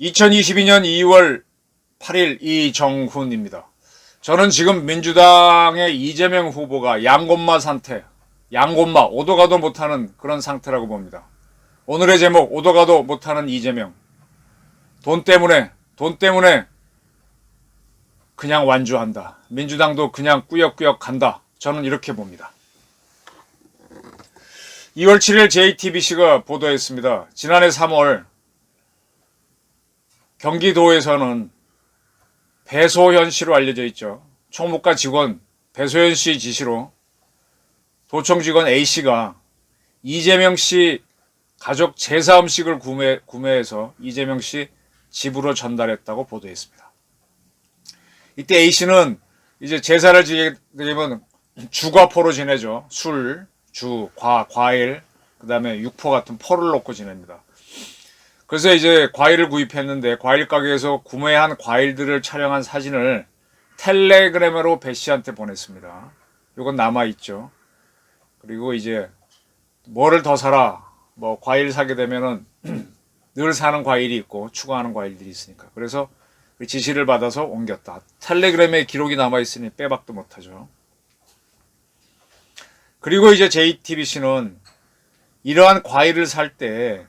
(2022년 2월 8일) 이정훈입니다. 저는 지금 민주당의 이재명 후보가 양곤마 상태, 양곤마 오도 가도 못하는 그런 상태라고 봅니다. 오늘의 제목, 오도 가도 못하는 이재명. 돈 때문에 그냥 완주한다. 민주당도 그냥 꾸역꾸역 간다. 저는 이렇게 봅니다. 2월 7일 JTBC가 보도했습니다. 지난해 3월 경기도에서는 배소현 씨로 알려져 있죠. 총무과 직원 배소현 씨 지시로 도청 직원 A씨가 이재명 씨 가족 제사 음식을 구매해서 이재명 씨 집으로 전달했다고 보도했습니다. 이때 A씨는 이제 제사를 지게 되면 주과포로 지내죠. 술, 주, 과일, 그 다음에 육포 같은 포를 넣고 지냅니다. 그래서 이제 과일을 구입했는데 과일 가게에서 구매한 과일들을 촬영한 사진을 텔레그램으로 배 씨한테 보냈습니다. 이건 남아있죠. 그리고 이제 뭐를 더 사라, 뭐 과일 사게 되면은 늘 사는 과일이 있고 추가하는 과일들이 있으니까. 그래서 그 지시를 받아서 옮겼다. 텔레그램에 기록이 남아있으니 빼박도 못하죠. 그리고 이제 JTBC는 이러한 과일을 살 때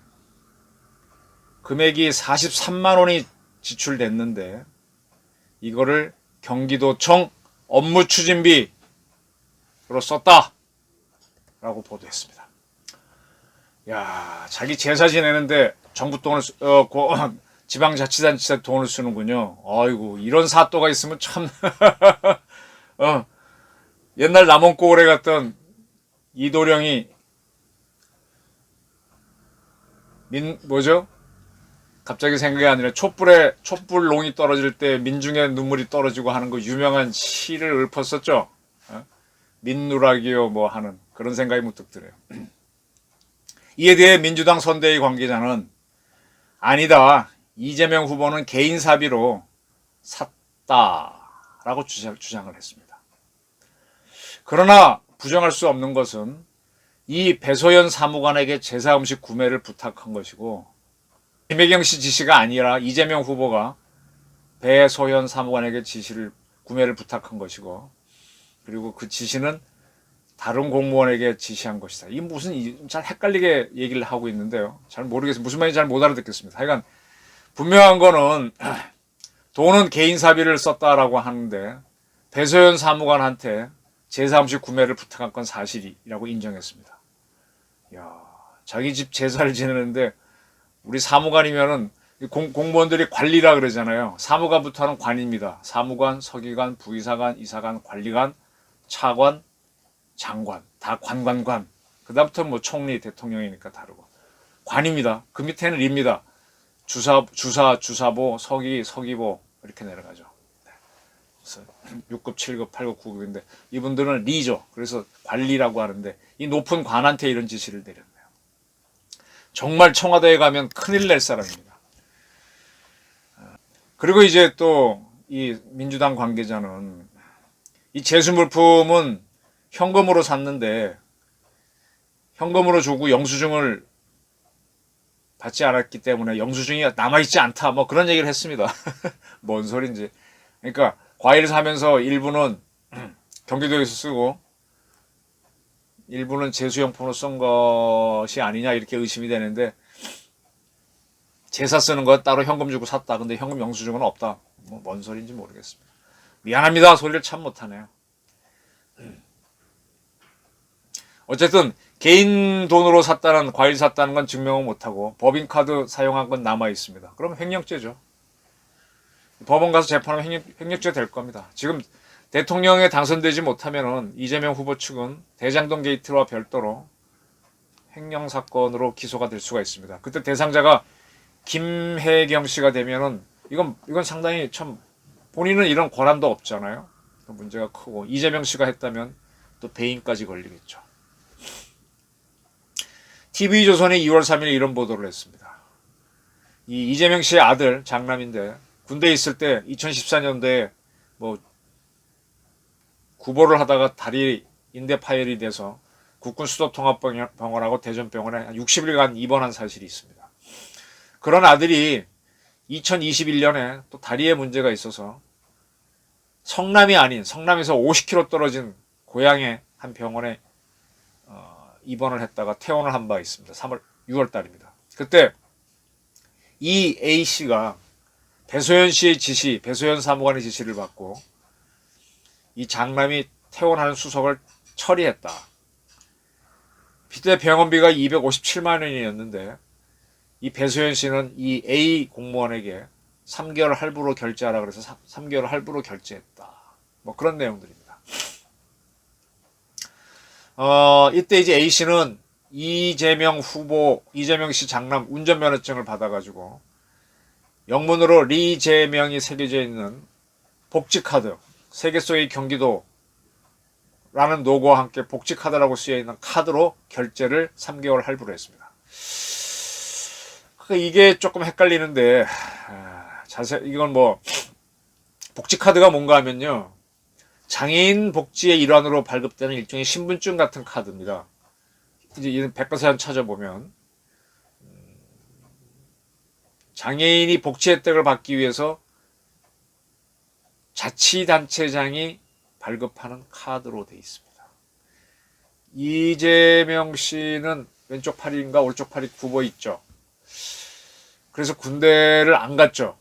금액이 43만 원이 지출됐는데 이거를 경기도청 업무추진비로 썼다 라고 보도했습니다. 야, 자기 제사 지내는데 정부 돈을 지방자치단체 돈을 쓰는군요. 아이고, 이런 사또가 있으면 참 옛날 남원고을에 갔던 이도령이 뭐죠? 갑자기 생각이 안 나네. 촛불롱이 떨어질 때 민중의 눈물이 떨어지고 하는 그 유명한 시를 읊었었죠. 민누락이요 뭐 하는 그런 생각이 문득 들어요. 이에 대해 민주당 선대위 관계자는 아니다. 이재명 후보는 개인 사비로 샀다라고 주장을 했습니다. 그러나 부정할 수 없는 것은 이 배소연 사무관에게 제사 음식 구매를 부탁한 것이고 김혜경 씨 지시가 아니라 이재명 후보가 배소연 사무관에게 구매를 부탁한 것이고, 그리고 그 지시는 다른 공무원에게 지시한 것이다. 이 무슨 잘 헷갈리게 얘기를 하고 있는데요. 잘 모르겠어요. 무슨 말인지 잘 못 알아듣겠습니다. 하여간 분명한 거는 돈은 개인 사비를 썼다라고 하는데 배소연 사무관한테 제사 음식 구매를 부탁한 건 사실이라고 인정했습니다. 야, 자기 집 제사를 지내는데 우리 사무관이면은 공무원들이 관리라 그러잖아요. 사무관부터는 관입니다. 사무관, 서기관, 부의사관, 이사관, 관리관, 차관, 장관, 다 관관관. 그 다음부터는 뭐 총리, 대통령이니까 다르고. 관입니다. 그 밑에는 입니다. 주사보, 서기보 이렇게 내려가죠. 그래서 6급, 7급, 8급, 9급인데 이분들은 리죠. 그래서 관리라고 하는데 이 높은 관한테 이런 지시를 내렸네요. 정말 청와대에 가면 큰일 날 사람입니다. 그리고 이제 또 이 민주당 관계자는 이 제수물품은 현금으로 샀는데 현금으로 주고 영수증을 받지 않았기 때문에 영수증이 남아있지 않다 뭐 그런 얘기를 했습니다. 뭔 소린지. 그러니까 과일 사면서 일부는 경기도에서 쓰고 일부는 제수용품으로 쓴 것이 아니냐 이렇게 의심이 되는데 제사 쓰는 거 따로 현금 주고 샀다. 근데 현금 영수증은 없다. 뭐 뭔 소리인지 모르겠습니다. 미안합니다. 소리를 참 못하네요. 어쨌든 개인 돈으로 샀다는 과일 샀다는 건 증명을 못하고 법인카드 사용한 건 남아 있습니다. 그럼 횡령죄죠. 법원 가서 재판하면 횡령죄 될 겁니다. 지금 대통령에 당선되지 못하면은 이재명 후보 측은 대장동 게이트와 별도로 횡령 사건으로 기소가 될 수가 있습니다. 그때 대상자가 김혜경 씨가 되면은 이건 상당히 참 본인은 이런 권한도 없잖아요. 문제가 크고 이재명 씨가 했다면 또 배임까지 걸리겠죠. TV조선이 2월 3일 이런 보도를 했습니다. 이 이재명 씨의 아들 장남인데 군대에 있을 때 2014년도에 뭐 구보를 하다가 다리 인대 파열이 돼서 국군 수도통합병원하고 대전병원에 60일간 입원한 사실이 있습니다. 그런 아들이 2021년에 또 다리에 문제가 있어서 성남이 아닌 성남에서 50km 떨어진 고향의 한 병원에 입원을 했다가 퇴원을 한 바 있습니다. 6월 달입니다. 그때 이 A씨가 배소연 씨의 지시, 배소연 사무관의 지시를 받고 이 장남이 퇴원하는 수속을 처리했다. 그때 병원비가 257만 원이었는데 이 배소연 씨는 이 A 공무원에게 3개월 할부로 결제하라 그래서 3개월 할부로 결제했다. 뭐 그런 내용들입니다. 이때 이제 A 씨는 이재명 씨 장남 운전면허증을 받아가지고 영문으로 리재명이 새겨져 있는 복지카드, 세계 속의 경기도라는 로고와 함께 복지카드라고 쓰여있는 카드로 결제를 3개월 할부로 했습니다. 이게 조금 헷갈리는데, 이건 뭐, 복지카드가 뭔가 하면요, 장애인 복지의 일환으로 발급되는 일종의 신분증 같은 카드입니다. 이제 이런 백과사전 찾아보면, 장애인이 복지 혜택을 받기 위해서 자치단체장이 발급하는 카드로 되어 있습니다. 이재명 씨는 왼쪽 팔인가 오른쪽 팔이 굽어 있죠. 그래서 군대를 안 갔죠.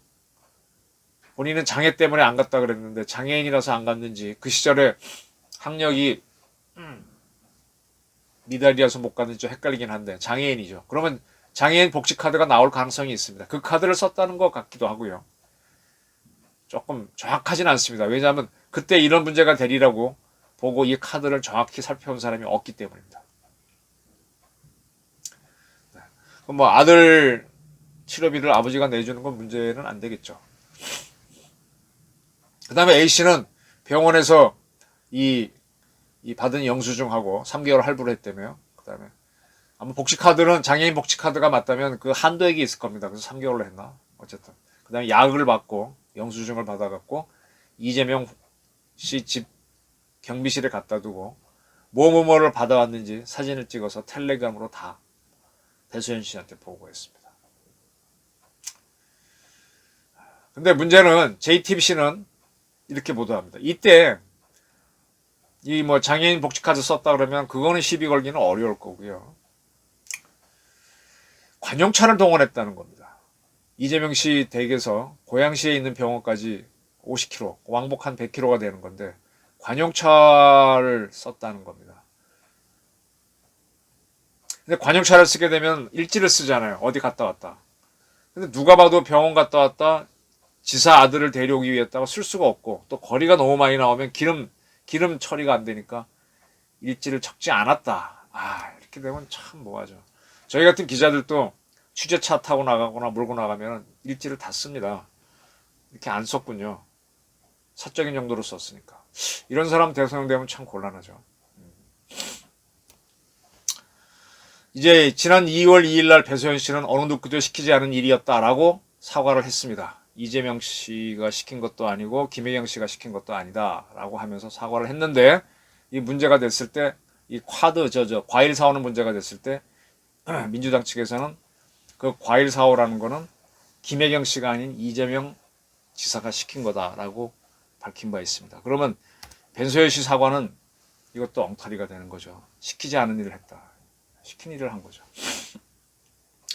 본인은 장애 때문에 안 갔다 그랬는데 장애인이라서 안 갔는지 그 시절에 학력이 미달이라서 못 갔는지 좀 헷갈리긴 한데 장애인이죠. 그러면 장애인 복지카드가 나올 가능성이 있습니다. 그 카드를 썼다는 것 같기도 하고요. 조금 정확하진 않습니다. 왜냐하면 그때 이런 문제가 되리라고 보고 이 카드를 정확히 살펴본 사람이 없기 때문입니다. 그럼 뭐 아들 치료비를 아버지가 내주는 건 문제는 안 되겠죠. 그 다음에 A씨는 병원에서 이 받은 영수증하고 3개월 할부를 했다며요. 그 다음에 아마 복지카드는 장애인 복지카드가 맞다면 그 한도액이 있을 겁니다. 그래서 3개월로 했나? 어쨌든. 그 다음에 약을 받고 영수증을 받아갖고 이재명 씨 집 경비실에 갖다 두고 뭐를 받아왔는지 사진을 찍어서 텔레그램으로 다 배소연 씨한테 보고했습니다. 근데 문제는 JTBC는 이렇게 보도합니다. 이때 이 뭐 장애인 복지카드 썼다 그러면 그거는 시비 걸기는 어려울 거고요. 관용차를 동원했다는 겁니다. 이재명 씨 댁에서 고양시에 있는 병원까지 50km, 왕복 한 100km가 되는 건데 관용차를 썼다는 겁니다. 근데 관용차를 쓰게 되면 일지를 쓰잖아요. 어디 갔다 왔다. 근데 누가 봐도 병원 갔다 왔다 지사 아들을 데려오기 위해다가 쓸 수가 없고 또 거리가 너무 많이 나오면 기름 처리가 안 되니까 일지를 적지 않았다. 이렇게 되면 참 뭐하죠. 저희 같은 기자들도 취재차 타고 나가거나 몰고 나가면 일지를 다 씁니다. 이렇게 안 썼군요. 사적인 용도로 썼으니까. 이런 사람 대통령 되면 참 곤란하죠. 이제 지난 2월 2일 날 배소연 씨는 어느 누구도 시키지 않은 일이었다라고 사과를 했습니다. 이재명 씨가 시킨 것도 아니고 김혜경 씨가 시킨 것도 아니다라고 하면서 사과를 했는데 이 문제가 됐을 때 이 카드 과일 사오는 문제가 됐을 때 민주당 측에서는 그 과일 사오라는 거는 김혜경 씨가 아닌 이재명 지사가 시킨 거다라고 밝힌 바 있습니다. 그러면 배소연 씨 사과는 이것도 엉터리가 되는 거죠. 시키지 않은 일을 했다. 시킨 일을 한 거죠.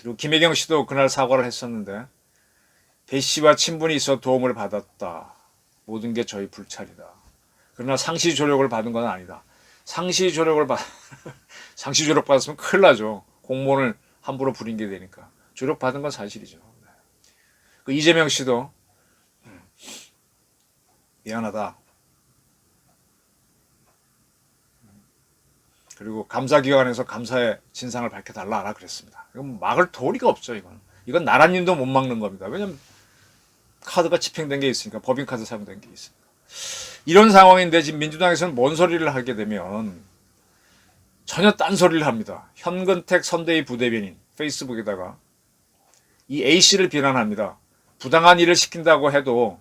그리고 김혜경 씨도 그날 사과를 했었는데 배 씨와 친분이 있어 도움을 받았다. 모든 게 저희 불찰이다. 그러나 상시 조력을 받은 건 아니다. 상시 조력 받았으면 큰일 나죠. 공무원을 함부로 부린 게 되니까. 조력 받은 건 사실이죠. 그 이재명 씨도 미안하다. 그리고 감사기관에서 감사의 진상을 밝혀달라 그랬습니다. 이건 막을 도리가 없죠. 이건 나라님도 못 막는 겁니다. 왜냐면 카드가 집행된 게 있으니까, 법인카드 사용된 게 있으니까. 이런 상황인데 지금 민주당에서는 뭔 소리를 하게 되면 전혀 딴 소리를 합니다. 현근택 선대위 부대변인 페이스북에다가 이 A씨를 비난합니다. 부당한 일을 시킨다고 해도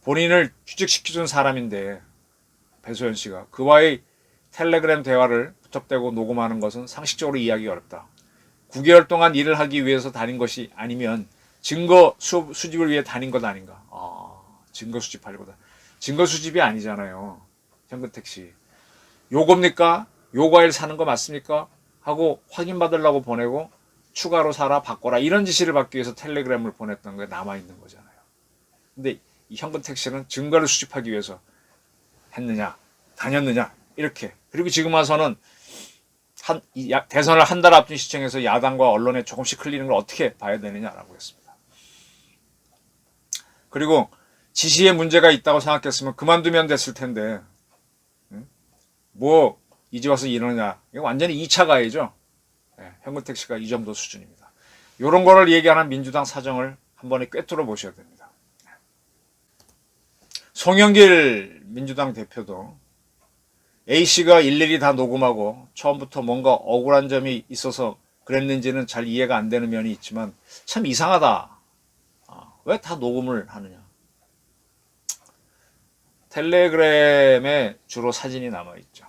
본인을 취직시켜준 사람인데 배소연 씨가 그와의 텔레그램 대화를 부탁되고 녹음하는 것은 상식적으로 이해하기 어렵다. 9개월 동안 일을 하기 위해서 다닌 것이 아니면 증거 수집을 위해 다닌 것 아닌가. 증거 수집하려고. 증거 수집이 아니잖아요. 현근택 씨. 요겁니까? 요 과일 사는 거 맞습니까? 하고 확인받으려고 보내고 추가로 사라 바꿔라 이런 지시를 받기 위해서 텔레그램을 보냈던 게 남아있는 거잖아요. 근데 이 현근택 씨는 증거를 수집하기 위해서 했느냐 다녔느냐 이렇게. 그리고 지금 와서는 대선을 한 달 앞둔 시점에서 야당과 언론에 조금씩 흘리는 걸 어떻게 봐야 되느냐라고 했습니다. 그리고 지시에 문제가 있다고 생각했으면 그만두면 됐을 텐데 뭐 이제 와서 이러느냐. 이거 완전히 2차 가해죠. 현근택 씨가 이 정도 수준입니다. 이런 거를 얘기하는 민주당 사정을 한 번에 꿰뚫어 보셔야 됩니다. 송영길 민주당 대표도 A씨가 일일이 다 녹음하고 처음부터 뭔가 억울한 점이 있어서 그랬는지는 잘 이해가 안 되는 면이 있지만 참 이상하다. 왜 다 녹음을 하느냐. 텔레그램에 주로 사진이 남아있죠.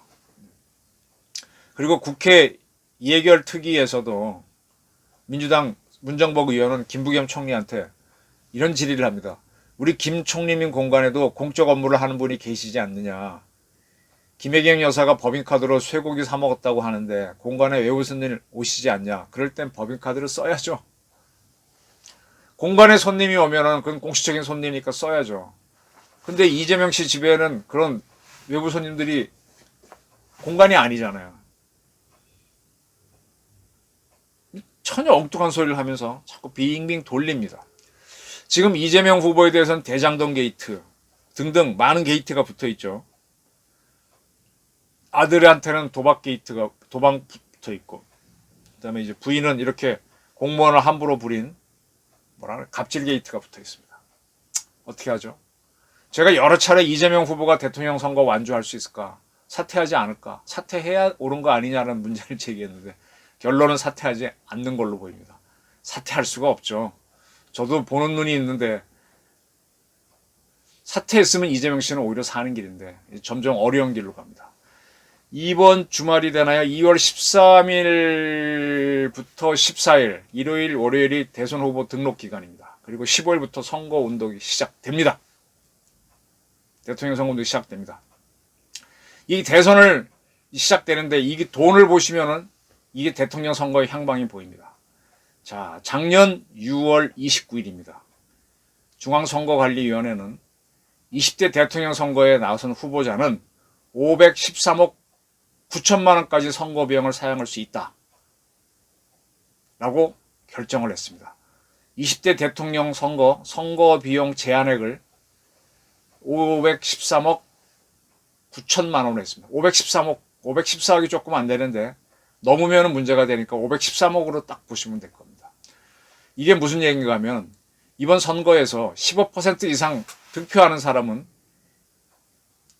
그리고 국회 예결 특위에서도 민주당 문정복 의원은 김부겸 총리한테 이런 질의를 합니다. 우리 김 총리님 공간에도 공적 업무를 하는 분이 계시지 않느냐. 김혜경 여사가 법인카드로 쇠고기 사 먹었다고 하는데 공간에 왜 손님 오시지 않냐. 그럴 땐 법인카드를 써야죠. 공간에 손님이 오면은 그건 공식적인 손님이니까 써야죠. 근데 이재명 씨 집에는 그런 외부 손님들이 공간이 아니잖아요. 전혀 엉뚱한 소리를 하면서 자꾸 빙빙 돌립니다. 지금 이재명 후보에 대해서는 대장동 게이트 등등 많은 게이트가 붙어 있죠. 아들한테는 도박 붙어 있고, 그다음에 이제 부인은 이렇게 공무원을 함부로 부린 갑질 게이트가 붙어 있습니다. 어떻게 하죠? 제가 여러 차례 이재명 후보가 대통령 선거 완주할 수 있을까? 사퇴하지 않을까? 사퇴해야 옳은 거 아니냐는 문제를 제기했는데 결론은 사퇴하지 않는 걸로 보입니다. 사퇴할 수가 없죠. 저도 보는 눈이 있는데 사퇴했으면 이재명 씨는 오히려 사는 길인데 점점 어려운 길로 갑니다. 이번 주말이 되나요? 2월 13일부터 14일 일요일 월요일이 대선 후보 등록 기간입니다. 그리고 15일부터 선거 운동이 시작됩니다. 대통령 선거 운동이 시작됩니다. 이 대선을 시작되는데 이게 돈을 보시면은 이게 대통령 선거의 향방이 보입니다. 자, 작년 6월 29일입니다. 중앙선거관리위원회는 20대 대통령 선거에 나선 후보자는 513억 9천만 원까지 선거 비용을 사용할 수 있다. 라고 결정을 했습니다. 20대 대통령 선거 비용 제한액을 513억 9천만 원으로 했습니다. 514억이 조금 안 되는데 넘으면 문제가 되니까 513억으로 딱 보시면 될 겁니다. 이게 무슨 얘기인가 하면 이번 선거에서 15% 이상 득표하는 사람은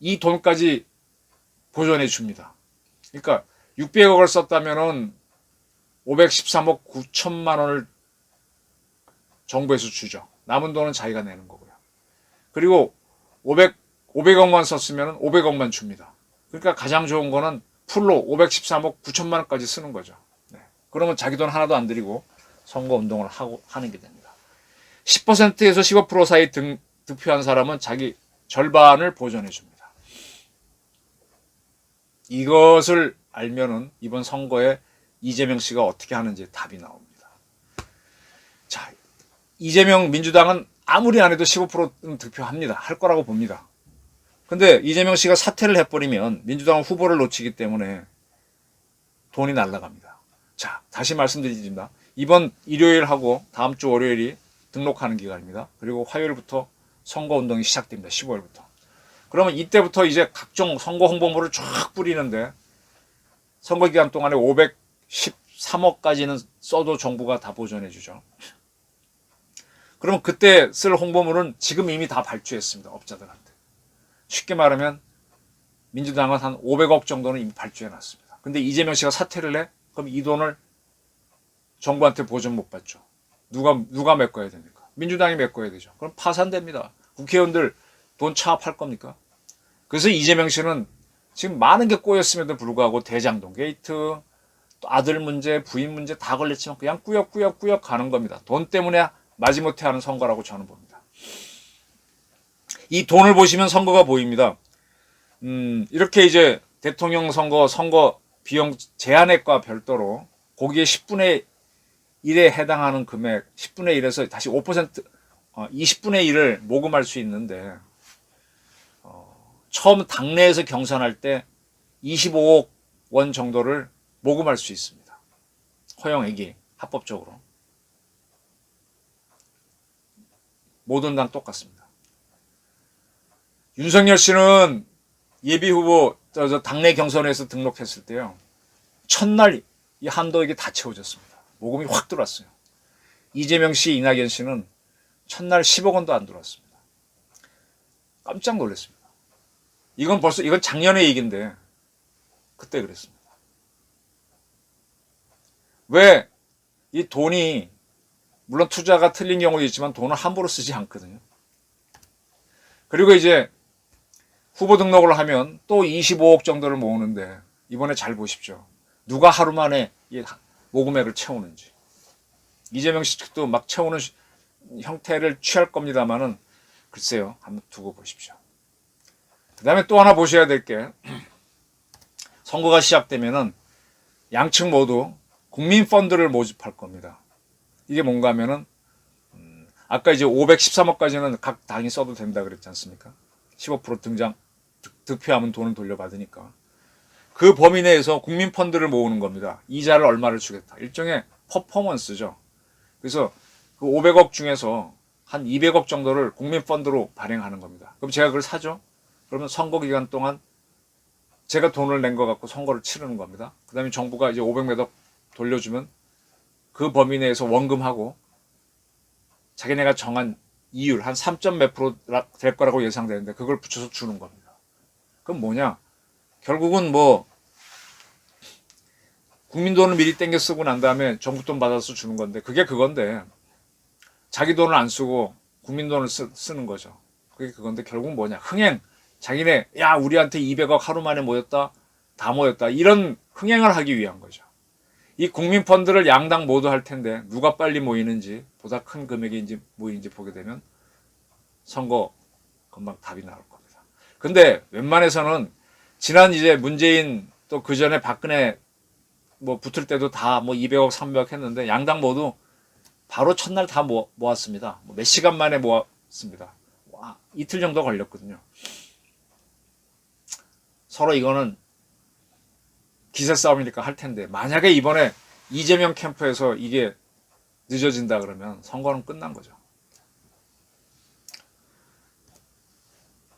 이 돈까지 보존해 줍니다. 그러니까 600억을 썼다면은 513억 9천만 원을 정부에서 주죠. 남은 돈은 자기가 내는 거고요. 그리고 500억만 썼으면 500억만 줍니다. 그러니까 가장 좋은 거는 풀로 513억 9천만 원까지 쓰는 거죠. 네. 그러면 자기 돈 하나도 안 들이고 선거 운동을 하는 게 됩니다. 10%에서 15% 사이 득표한 사람은 자기 절반을 보존해 줍니다. 이것을 알면은 이번 선거에 이재명 씨가 어떻게 하는지 답이 나옵니다. 자, 이재명 민주당은 아무리 안 해도 15%는 득표합니다. 할 거라고 봅니다. 근데 이재명 씨가 사퇴를 해버리면 민주당은 후보를 놓치기 때문에 돈이 날아갑니다. 자, 다시 말씀드리겠습니다. 이번 일요일하고 다음 주 월요일이 등록하는 기간입니다. 그리고 화요일부터 선거 운동이 시작됩니다. 15일부터. 그러면 이때부터 이제 각종 선거 홍보물을 쫙 뿌리는데 선거 기간 동안에 513억까지는 써도 정부가 다 보존해 주죠. 그러면 그때 쓸 홍보물은 지금 이미 다 발주했습니다. 업자들한테. 쉽게 말하면 민주당은 한 500억 정도는 이미 발주해 놨습니다. 근데 이재명 씨가 사퇴를 해? 그럼 이 돈을 정부한테 보존 못 받죠. 누가 메꿔야 됩니까? 민주당이 메꿔야 되죠. 그럼 파산됩니다. 국회의원들 돈 차압할 겁니까? 그래서 이재명 씨는 지금 많은 게 꼬였음에도 불구하고 대장동 게이트, 또 아들 문제, 부인 문제 다 걸렸지만 그냥 꾸역꾸역 가는 겁니다. 돈 때문에 마지못해 하는 선거라고 저는 봅니다. 이 돈을 보시면 선거가 보입니다. 이렇게 이제 대통령 선거 비용 제한액과 별도로 거기에 10분의 1에 해당하는 금액, 10분의 1에서 다시 5%, 20분의 1을 모금할 수 있는데, 처음 당내에서 경선할 때 25억 원 정도를 모금할 수 있습니다. 허용액이 합법적으로. 모든 당 똑같습니다. 윤석열 씨는 예비후보 당내 경선에서 등록했을 때요. 첫날 이 한도액이 다 채워졌습니다. 모금이 확 들어왔어요. 이재명 씨, 이낙연 씨는 첫날 10억 원도 안 들어왔습니다. 깜짝 놀랐습니다. 이건 작년의 얘기인데 그때 그랬습니다. 왜 이 돈이 물론 투자가 틀린 경우도 있지만 돈을 함부로 쓰지 않거든요. 그리고 이제 후보 등록을 하면 또 25억 정도를 모으는데 이번에 잘 보십시오. 누가 하루 만에 이 모금액을 채우는지. 이재명 씨 측도 막 채우는 형태를 취할 겁니다만은 글쎄요. 한번 두고 보십시오. 그 다음에 또 하나 보셔야 될 게 선거가 시작되면은 양측 모두 국민펀드를 모집할 겁니다. 이게 뭔가 하면은 아까 이제 513억까지는 각 당이 써도 된다 그랬지 않습니까? 15% 득표하면 돈을 돌려받으니까. 그 범위 내에서 국민펀드를 모으는 겁니다. 이자를 얼마를 주겠다. 일종의 퍼포먼스죠. 그래서 그 500억 중에서 한 200억 정도를 국민펀드로 발행하는 겁니다. 그럼 제가 그걸 사죠? 그러면 선거 기간 동안 제가 돈을 낸 거 갖고 선거를 치르는 겁니다. 그 다음에 정부가 이제 500몇 억 돌려주면 그 범위 내에서 원금하고 자기네가 정한 이율 한 3점 몇 프로 될 거라고 예상되는데 그걸 붙여서 주는 겁니다. 그럼 뭐냐? 결국은 뭐 국민 돈을 미리 땡겨 쓰고 난 다음에 정부 돈 받아서 주는 건데 그게 그건데 자기 돈을 안 쓰고 국민 돈을 쓰는 거죠. 그게 그건데 결국은 뭐냐? 흥행. 자기네 야 우리한테 200억 하루 만에 모였다. 다 모였다. 이런 흥행을 하기 위한 거죠. 이 국민펀드를 양당 모두 할 텐데 누가 빨리 모이는지 보다 큰 금액인지 모이는지 보게 되면 선거 금방 답이 나올 겁니다. 근데 웬만해서는 지난 이제 문재인 또 그 전에 박근혜 뭐 붙을 때도 다 뭐 200억 300억 했는데 양당 모두 바로 첫날 다 모았습니다. 몇 시간 만에 모았습니다. 와, 이틀 정도 걸렸거든요. 서로 이거는 기세 싸움이니까 할 텐데 만약에 이번에 이재명 캠프에서 이게 늦어진다 그러면 선거는 끝난 거죠.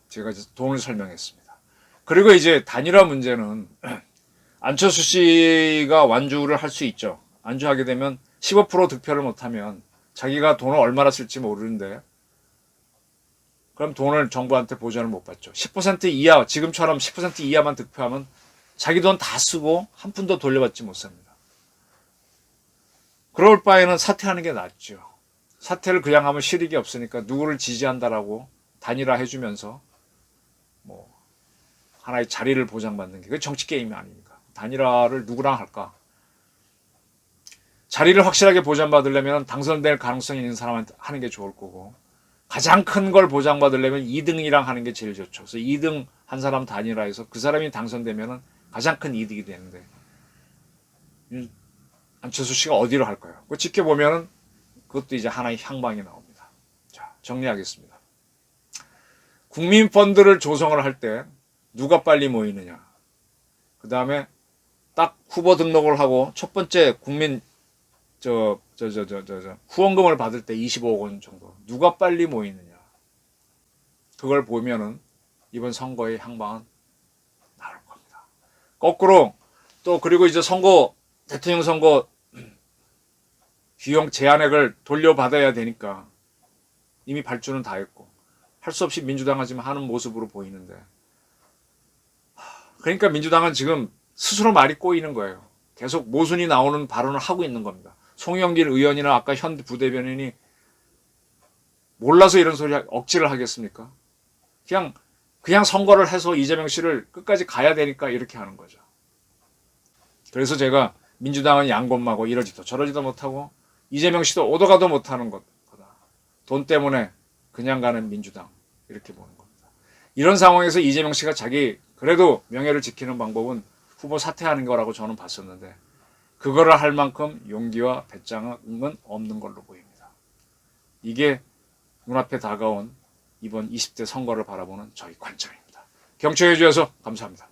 제가 이제 돈을 설명했습니다. 그리고 이제 단일화 문제는 안철수 씨가 완주를 할 수 있죠. 완주하게 되면 15% 득표를 못하면 자기가 돈을 얼마나 쓸지 모르는데 그럼 돈을 정부한테 보전을 못 받죠. 10% 이하, 지금처럼 10% 이하만 득표하면 자기 돈 다 쓰고 한 푼도 돌려받지 못합니다. 그럴 바에는 사퇴하는 게 낫죠. 사퇴를 그냥 하면 실익이 없으니까 누구를 지지한다라고 단일화 해주면서 뭐 하나의 자리를 보장받는 게 그게 정치 게임이 아닙니까? 단일화를 누구랑 할까? 자리를 확실하게 보장받으려면 당선될 가능성이 있는 사람한테 하는 게 좋을 거고 가장 큰 걸 보장받으려면 2등이랑 하는 게 제일 좋죠. 그래서 2등 한 사람 단일화해서 그 사람이 당선되면 가장 큰 이득이 되는데 안철수 씨가 어디로 할까요? 그거 지켜보면 그것도 이제 하나의 향방이 나옵니다. 자, 정리하겠습니다. 국민펀드를 조성을 할 때 누가 빨리 모이느냐. 그 다음에 딱 후보 등록을 하고 첫 번째 국민 후원금을 받을 때 25억 원 정도 누가 빨리 모이느냐. 그걸 보면은 이번 선거의 향방은 나올 겁니다. 거꾸로 또 그리고 이제 대통령 선거 비용 제한액을 돌려받아야 되니까 이미 발주는 다 했고 할 수 없이 민주당은 지금 하는 모습으로 보이는데 그러니까 민주당은 지금 스스로 말이 꼬이는 거예요. 계속 모순이 나오는 발언을 하고 있는 겁니다. 송영길 의원이나 아까 현 부대변인이 몰라서 이런 소리 억지를 하겠습니까? 그냥 선거를 해서 이재명 씨를 끝까지 가야 되니까 이렇게 하는 거죠. 그래서 제가 민주당은 양곤마고 이러지도 저러지도 못하고 이재명 씨도 오도 가도 못하는 거다. 돈 때문에 그냥 가는 민주당 이렇게 보는 겁니다. 이런 상황에서 이재명 씨가 자기 그래도 명예를 지키는 방법은 후보 사퇴하는 거라고 저는 봤었는데 그거를 할 만큼 용기와 배짱은 없는 걸로 보입니다. 이게 눈앞에 다가온 이번 20대 선거를 바라보는 저희 관점입니다. 경청해 주셔서 감사합니다.